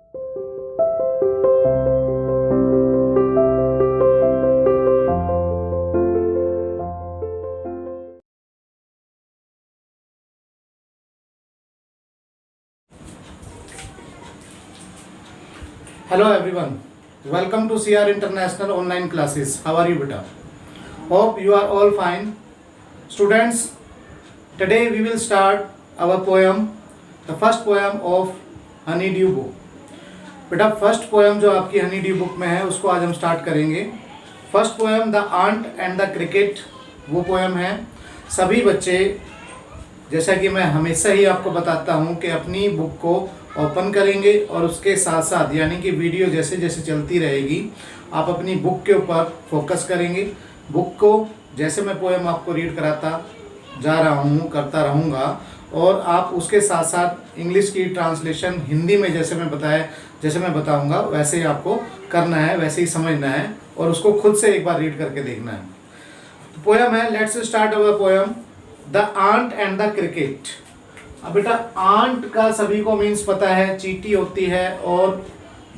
Hello everyone, welcome to CR International online classes. How are you beta? Hope you are all fine. Students, today we will start our poem, the first poem of Honeydew book. बेटा first poem जो आपकी honeydew book में है उसको आज हम start करेंगे. First poem the ant and the cricket, वो पोएम है. सभी बच्चे, जैसा कि मैं हमेशा ही आपको बताता हूँ कि अपनी बुक को ओपन करेंगे और उसके साथ साथ यानी कि वीडियो जैसे जैसे चलती रहेगी आप अपनी बुक के ऊपर फोकस करेंगे. बुक को जैसे मैं पोएम आपको रीड कराता जा रहा हूँ करता रहूँगा और आप उसके साथ साथ इंग्लिश की ट्रांसलेशन हिंदी में जैसे मैं बताऊँगा वैसे ही आपको करना है, वैसे ही समझना है और उसको खुद से एक बार रीड करके देखना है. तो पोएम है, let's start our poem the ant and the cricket. अब बेटा आंट का सभी को मीन्स पता है, चींटी होती है. और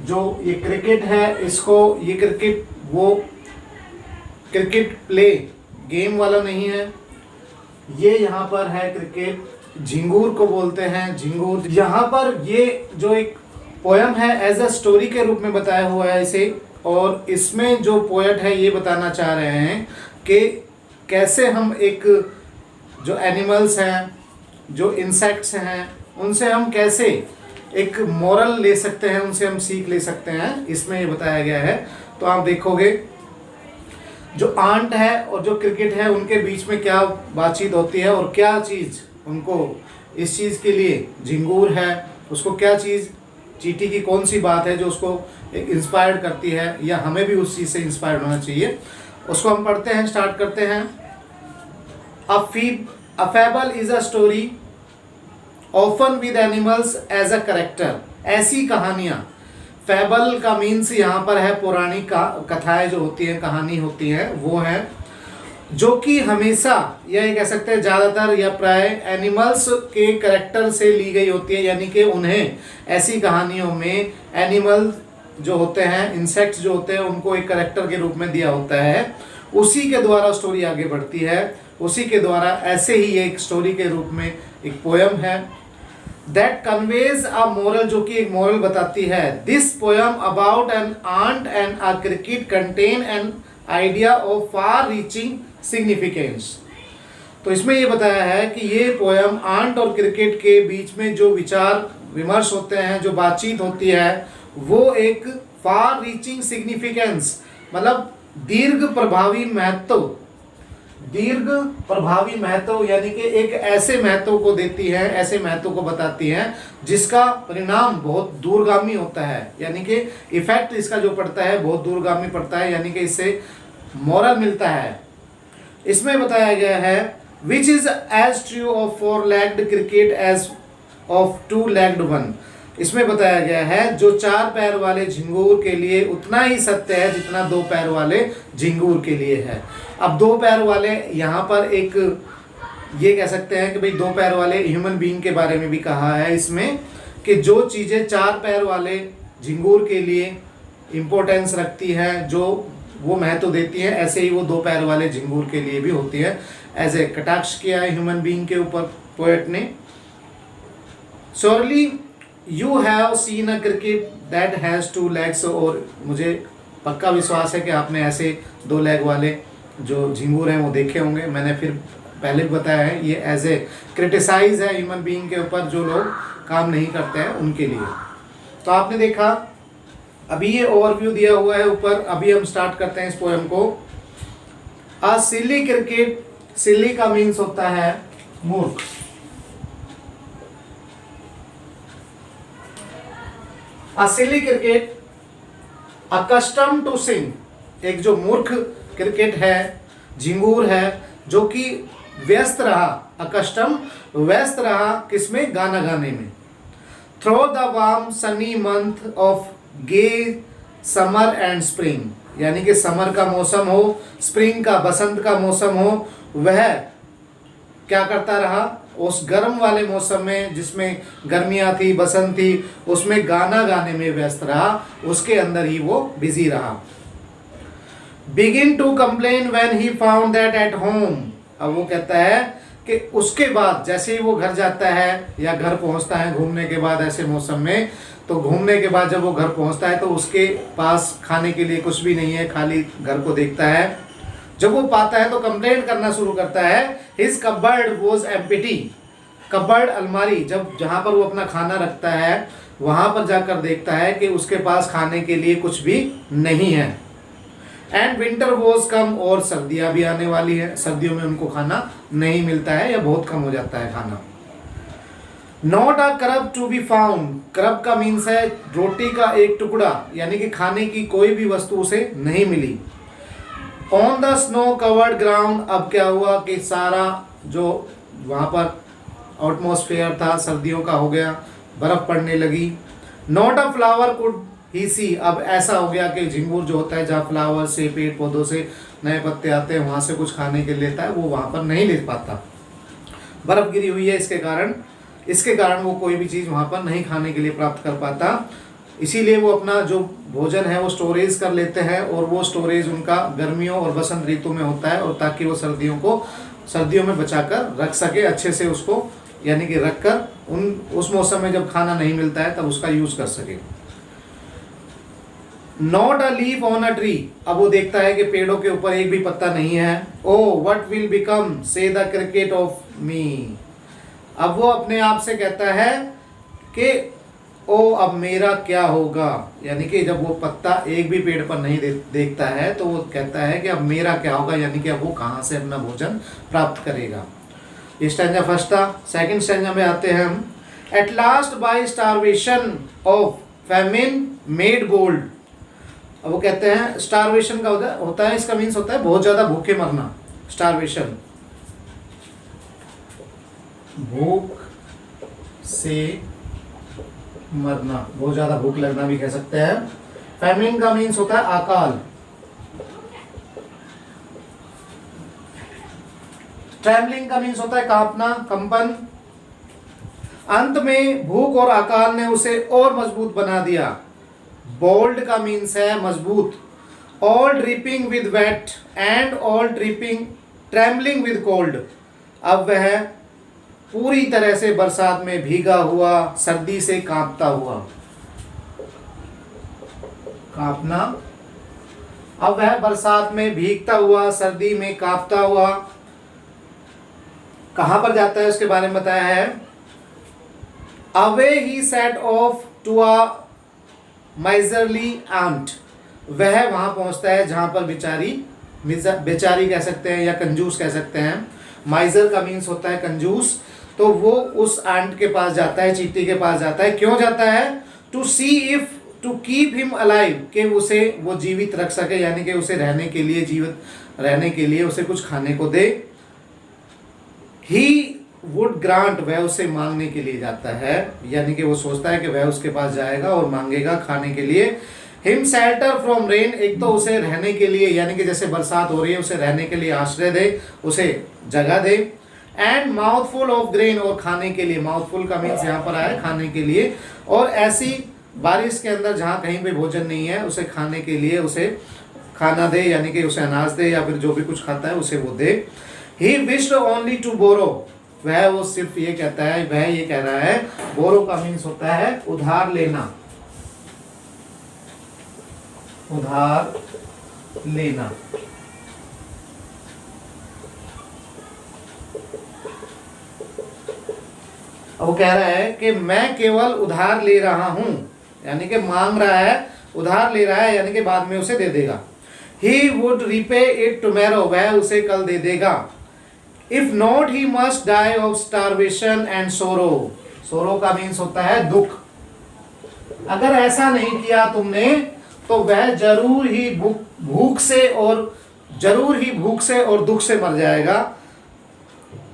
जो ये क्रिकेट है इसको, ये क्रिकेट वो क्रिकेट प्ले गेम वाला नहीं है, ये यहाँ पर है क्रिकेट. झिंगूर को बोलते हैं, झिंगूर. यहाँ पर ये जो एक पोएम है एज अ स्टोरी के रूप में बताया हुआ है इसे. और इसमें जो पोएट है ये बताना चाह रहे हैं कि कैसे हम एक जो एनिमल्स हैं, जो इंसेक्ट्स हैं, उनसे हम कैसे एक मोरल ले सकते हैं, उनसे हम सीख ले सकते हैं, इसमें ये बताया गया है. तो आप देखोगे जो आंट है और जो क्रिकेट है उनके बीच में क्या बातचीत होती है और क्या चीज़ उनको इस चीज़ के लिए, झिंगूर है उसको क्या चीज़, चींटी की कौन सी बात है जो उसको एक इंस्पायर्ड करती है या हमें भी उस चीज़ से इंस्पायर्ड होना चाहिए. उसको हम पढ़ते हैं, स्टार्ट करते हैं. A fable is a story often with animals as a character. ऐसी कहानियाँ, फैबल का मीन्स यहाँ पर है पौराणिक कथाएं जो होती हैं, कहानी होती हैं, वो है जो कि हमेशा या ये कह सकते हैं ज़्यादातर या प्राय एनिमल्स के करेक्टर से ली गई होती है. यानी कि उन्हें ऐसी कहानियों में एनिमल जो होते हैं, इंसेक्ट्स जो होते हैं, उनको एक करेक्टर के रूप में दिया होता है. उसी के द्वारा स्टोरी आगे बढ़ती है, उसी के द्वारा ऐसे ही एक स्टोरी के रूप में एक पोएम है. दैट कन्वेज अ मोरल, जो कि एक मोरल बताती है. This poem about an ant and a cricket contain an idea of far reaching significance. तो इसमें ये बताया है कि ये पोएम आंट और क्रिकेट के बीच में जो विचार विमर्श होते हैं, जो बातचीत होती है, वो एक फार रीचिंग सिग्निफिकेंस मतलब दीर्घ प्रभावी महत्व यानी कि एक ऐसे महत्व को देती है, ऐसे महत्व को बताती है जिसका परिणाम बहुत दूरगामी होता है. यानी कि इफेक्ट इसका जो पड़ता है बहुत दूरगामी पड़ता है, यानी कि इससे मोरल मिलता है. इसमें बताया गया है which is as true of 4-legged cricket as of 2-legged one. इसमें बताया गया है जो 4 पैर वाले झिंगूर के लिए उतना ही सत्य है जितना 2 पैर वाले झिंगूर के लिए है. अब 2 पैर वाले यहाँ पर एक ये कह सकते हैं कि भाई 2 पैर वाले ह्यूमन बीइंग के बारे में भी कहा है इसमें कि जो चीज़ें 4 पैर वाले झिंगूर के लिए इम्पोर्टेंस रखती हैं, जो वो महत्व देती हैं, ऐसे ही वो 2 पैर वाले झिंगूर के लिए भी होती है. एज ए कटाक्ष किया है ह्यूमन बीइंग के ऊपर पोएट ने. Surely you have seen a cricket that has 2 legs. और मुझे पक्का विश्वास है कि आपने ऐसे 2 लेग वाले जो झिंगूर हैं वो देखे होंगे. मैंने फिर पहले भी बताया है ये एज ए क्रिटिसाइज है ह्यूमन बीइंग के ऊपर, जो लोग काम नहीं करते हैं उनके लिए. तो आपने देखा, अभी ये ओवरव्यू दिया हुआ है ऊपर. अभी हम स्टार्ट करते हैं इस पोएम को. अ सिली क्रिकेट, सिली का मीन्स होता है मूर्ख. अ सिली क्रिकेट अकस्टम टू सिंग, एक जो मूर्ख क्रिकेट है, झिंगूर है, जो कि व्यस्त रहा, अकस्टम व्यस्त रहा किसमें, गाना गाने में. Through the warm sunny month of gay summer and spring, यानी कि समर का मौसम हो, स्प्रिंग का बसंत का मौसम हो, वह क्या करता रहा, उस गर्म वाले मौसम में जिसमें गर्मियाँ थी, बसंत थी, उसमें गाना गाने में व्यस्त रहा, उसके अंदर ही वो बिजी रहा। Begin to complain when he found that at home. अब वो कहता है कि उसके बाद जैसे ही वो घर जाता है या घर पहुंचता है घूमने के बाद ऐसे मौसम में, तो घूमने के बाद जब वो घर पहुंचता है तो उसके पास खाने के लिए कुछ भी नहीं है, खाली घर को देखता है। जब वो पाता है तो कंप्लेंट करना शुरू करता है, his cupboard was empty. Cupboard अलमारी, जब जहाँ पर वो अपना खाना रखता है वहाँ पर जाकर देखता है कि उसके पास खाने के लिए कुछ भी नहीं है। एंड विंटर वॉज कम, और सर्दियाँ भी आने वाली है, सर्दियों में उनको खाना नहीं मिलता है या बहुत कम हो जाता है खाना। Not a crumb to be found. Crumb का मीन्स है रोटी का एक टुकड़ा, यानी कि खाने की कोई भी वस्तु उसे नहीं मिली। On the snow covered ground, अब क्या हुआ कि सारा जो वहाँ पर एटमॉस्फेयर था सर्दियों का हो गया, बर्फ पड़ने लगी। Not a flower could he see, अब ऐसा हो गया कि झिंगुर जो होता है जहाँ फ्लावर से, पेड़ पौधों से नए पत्ते आते हैं वहाँ से कुछ खाने के लिए लेता है, वो वहाँ पर नहीं ले पाता, बर्फ गिरी हुई है, इसके कारण वो कोई भी चीज़ वहाँ पर नहीं खाने के लिए प्राप्त कर पाता। इसीलिए वो अपना जो भोजन है वो स्टोरेज कर लेते हैं, और वो स्टोरेज उनका गर्मियों और बसंत ऋतु में होता है, और ताकि वो सर्दियों में बचाकर रख सके अच्छे से उसको, यानी कि रख कर उस मौसम में जब खाना नहीं मिलता है तब उसका यूज कर सके। Not a leaf on a tree, अब वो देखता है कि पेड़ों के ऊपर एक भी पत्ता नहीं है। ओ व्हाट विल बिकम से द क्रिकेट ऑफ मी। अब वो अपने आप से कहता है कि ओ अब मेरा क्या होगा, यानी कि जब वो पत्ता एक भी पेड़ पर नहीं देखता है तो वो कहता है कि अब मेरा क्या होगा, यानी कि अब वो कहाँ से अपना भोजन प्राप्त करेगा। ये स्टैंजा फर्स्ट था। सेकंड स्टैंजा में आते हैं हम। At last by starvation of famine made bold. अब वो कहते हैं स्टारवेशन का होता है इसका मीन्स होता है बहुत ज्यादा भूखे मरना। स्टारवेशन भूख से मरना, बहुत ज्यादा भूख लगना भी कह सकते हैं। फैमिन का मीन्स होता है अकाल। ट्रेमलिंग का मीन्स होता है कांपना, कंपन। अंत में भूख और अकाल ने उसे और मजबूत बना दिया। बोल्ड का मीन्स है मजबूत। All dripping with weight and all trembling with cold. अब वह पूरी तरह से बरसात में भीगा हुआ, सर्दी से कांपता हुआ, कांपना। अब वह बरसात में भीगता हुआ, सर्दी में कांपता हुआ कहां पर जाता है उसके बारे में बताया है। Away he set off to a miserly aunt. वह वहां पहुंचता है जहां पर बेचारी कह सकते हैं या कंजूस कह सकते हैं। माइजर का मीन्स होता है कंजूस। तो वो उस आंट के पास जाता है, चींटी के पास जाता है। क्यों जाता है? To see if to keep him alive, कि उसे वो जीवित रख सके, यानी कि उसे रहने के लिए, जीवित रहने के लिए उसे कुछ खाने को दे। ही वुड ग्रांट, वह उसे मांगने के लिए जाता है, यानी कि वो सोचता है कि वह उसके पास जाएगा और मांगेगा खाने के लिए। हिम शेल्टर फ्रॉम रेन, एक तो उसे रहने के लिए, यानी कि जैसे बरसात हो रही है उसे रहने के लिए आश्रय दे, उसे जगह दे। एंड माउथफुल ऑफ ग्रेन, और खाने के लिए, माउथफुल का मीन्स यहाँ पर आया खाने के लिए। और ऐसी बारिश के अंदर जहाँ कहीं पे भोजन नहीं है उसे खाने के लिए उसे खाना दे, यानी कि उसे अनाज दे या फिर जो भी कुछ खाता है उसे वो दे। He wished only to borrow, वह वो सिर्फ ये कहता है, वह ये कह रहा है। बोरो का मीन्स होता है उधार लेना, उधार लेना। अब वो कह रहा है कि मैं केवल उधार ले रहा हूं, यानी कि मांग रहा है, उधार ले रहा है, यानी कि बाद में उसे दे देगा। He would repay it tomorrow, वह उसे कल दे देगा। If not he must die of starvation and sorrow, sorrow का मीन्स होता है दुख। अगर ऐसा नहीं किया तुमने तो वह जरूर ही भूख से और दुख से मर जाएगा।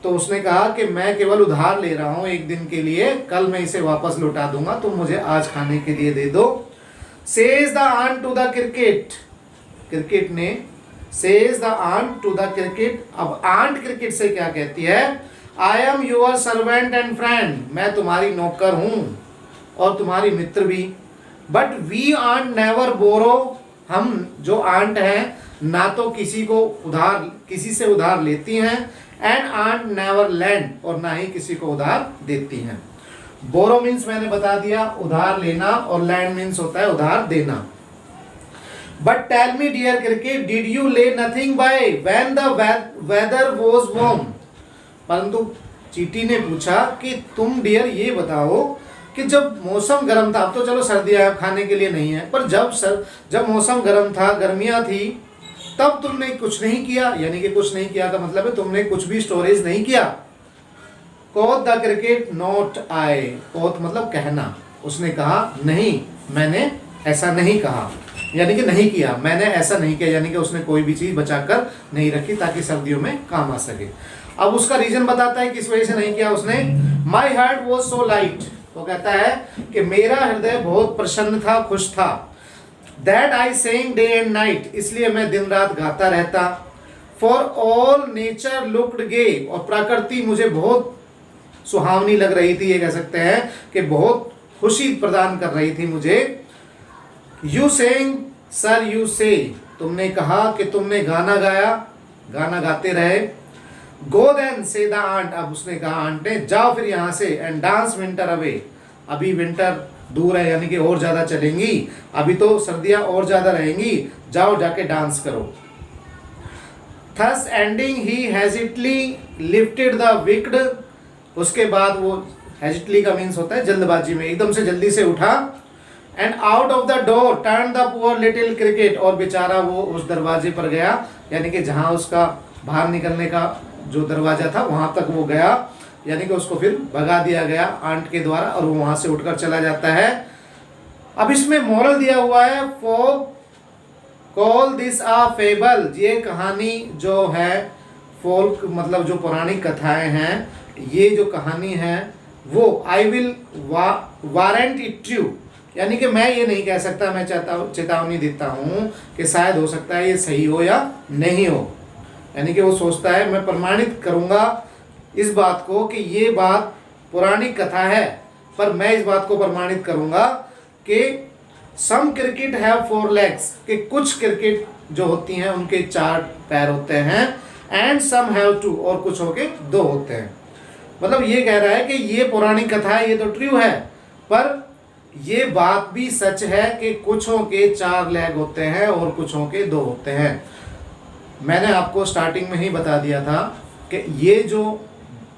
तो उसने कहा कि मैं केवल उधार ले रहा हूं एक दिन के लिए, कल मैं इसे वापस लौटा दूंगा, तुम मुझे आज खाने के लिए दे दो। Says the ant to the cricket, cricket ने says the ant to the cricket. अब आंट क्रिकेट से क्या कहती है? I am your servant and friend, मैं तुम्हारी नौकर हूँ और तुम्हारी मित्र भी। But we ant never borrow, हम जो आंट हैं ना तो किसी से उधार लेती हैं, एंड आंट नेवर लैंड, और ना ही किसी को उधार देती हैं। बोरो मीन्स मैंने बता दिया उधार लेना, और लैंड मीन्स होता है उधार देना। But tell me dear cricket, did you lay nothing by when the weather was warm, परंतु चींटी ने पूछा कि तुम डियर ये बताओ कि जब मौसम गर्म था, अब तो चलो सर्दियां खाने के लिए नहीं है, पर जब मौसम गर्म था, गर्मियां थी, तब तुमने कुछ नहीं किया। यानी कि कुछ नहीं किया का मतलब है तुमने कुछ भी स्टोरेज नहीं किया। Quoth the cricket not I, quoth मतलब कहना, उसने कहा नहीं, मैंने ऐसा नहीं कहा, यानी कि नहीं किया, मैंने ऐसा नहीं किया, यानी कि उसने कोई भी चीज बचाकर नहीं रखी ताकि सर्दियों में काम आ सके। अब उसका रीजन बताता है किस वजह से नहीं किया उसने। My heart was so light, वो कहता है कि मेरा हृदय बहुत प्रसन्न था, खुश था। That I saying day and night, इसलिए मैं दिन रात गाता रहता। फॉर ऑल नेचर लुक्ड गे, और प्रकृति मुझे बहुत सुहावनी लग रही थी, ये कह सकते हैं कि बहुत खुशी प्रदान कर रही थी मुझे। यू सेइंग सर यू से, तुमने कहा कि तुमने गाना गाया, गाना गाते रहे। गो देन से द आंट, अब उसने कहा आंट ने, जाओ फिर यहाँ से, एंड डांस विंटर अवे, अभी विंटर दूर है यानी कि और ज्यादा चलेंगी, अभी तो सर्दियां और ज्यादा रहेंगी, जाओ जाके डांस करो। Thus ending he hesitantly lifted the wicket, उसके बाद वो हेजिटली का मीन्स होता है जल्दबाजी में, एकदम से जल्दी से उठा। And out of the door turn the poor little cricket, और बेचारा वो उस दरवाजे पर गया, यानी कि जहां उसका बाहर निकलने का जो दरवाजा था वहां तक वो गया, यानी कि उसको फिर भगा दिया गया आंट के द्वारा, और वो वहां से उठकर चला जाता है। अब इसमें मोरल दिया हुआ है, फोक कॉल दिस आ फेबल, ये कहानी जो है, फोल्क मतलब जो पौराणिक कथाएं हैं, ये जो कहानी है वो I will warrant it true, यानी कि मैं ये नहीं कह सकता, मैं चेतावनी देता हूँ कि शायद हो सकता है ये सही हो या नहीं हो, यानी कि वो सोचता है मैं प्रमाणित करूँगा इस बात को कि ये बात पौराणिक कथा है, पर मैं इस बात को प्रमाणित करूँगा कि सम क्रिकेट हैव 4 legs, कि कुछ क्रिकेट जो होती हैं उनके 4 पैर होते हैं, एंड सम हैव 2, और कुछ होके 2 होते हैं। मतलब ये कह रहा है कि ये पौराणिक कथा है, ये तो ट्रू है, पर ये बात भी सच है कि कुछों के 4 लेग होते हैं और कुछों के 2 होते हैं। मैंने आपको स्टार्टिंग में ही बता दिया था कि ये जो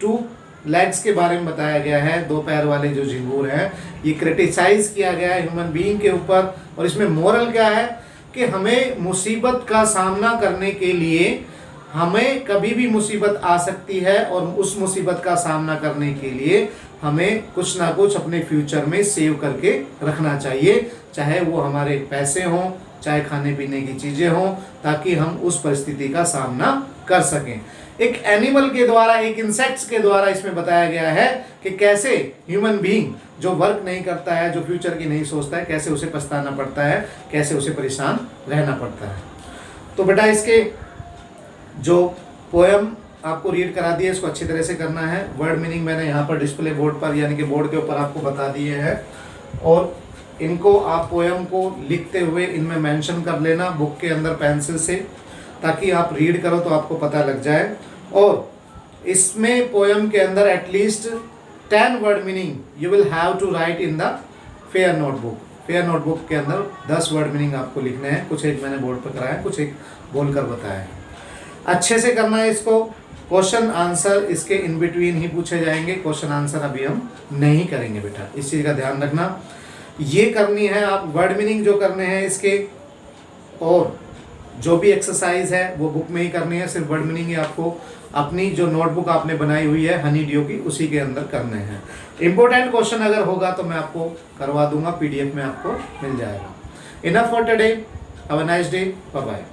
2 लेग्स के बारे में बताया गया है, 2 पैर वाले जो झिंगूर हैं, ये क्रिटिसाइज किया गया है ह्यूमन बीइंग के ऊपर। और इसमें मोरल क्या है कि हमें मुसीबत का सामना करने के लिए, हमें कभी भी मुसीबत आ सकती है, और उस मुसीबत का सामना करने के लिए हमें कुछ ना कुछ अपने फ्यूचर में सेव करके रखना चाहिए, चाहे वो हमारे पैसे हों, चाहे खाने पीने की चीज़ें हों, ताकि हम उस परिस्थिति का सामना कर सकें। एक एनिमल के द्वारा, एक इंसेक्ट्स के द्वारा इसमें बताया गया है कि कैसे ह्यूमन बीइंग जो वर्क नहीं करता है, जो फ्यूचर की नहीं सोचता है, कैसे उसे पछताना पड़ता है, कैसे उसे परेशान रहना पड़ता है। तो बेटा इसके जो पोएम आपको रीड करा दिए, इसको अच्छी तरह से करना है। वर्ड मीनिंग मैंने यहाँ पर डिस्प्ले बोर्ड पर यानी कि बोर्ड के ऊपर आपको बता दिए हैं, और इनको आप पोएम को लिखते हुए इनमें मेंशन कर लेना बुक के अंदर पेंसिल से, ताकि आप रीड करो तो आपको पता लग जाए। और इसमें पोएम के अंदर at least 10 word meaning you will have to write in the fair notebook. Fair notebook के अंदर 10 वर्ड मीनिंग आपको लिखने हैं, कुछ एक मैंने बोर्ड पर कराया, कुछ एक बोलकर बताया है। अच्छे से करना है इसको। क्वेश्चन आंसर इसके इन बिटवीन ही पूछे जाएंगे, क्वेश्चन आंसर अभी हम नहीं करेंगे बेटा, इस चीज़ का ध्यान रखना। ये करनी है आप, वर्ड मीनिंग जो करने हैं इसके, और जो भी एक्सरसाइज है वो बुक में ही करनी है। सिर्फ वर्ड मीनिंग ही आपको अपनी जो नोटबुक आपने बनाई हुई है हनी डियो की, उसी के अंदर करने हैं। इंपॉर्टेंट क्वेश्चन अगर होगा तो मैं आपको करवा दूंगा, PDF में आपको मिल जाएगा। Enough for today, have a nice day, bye bye.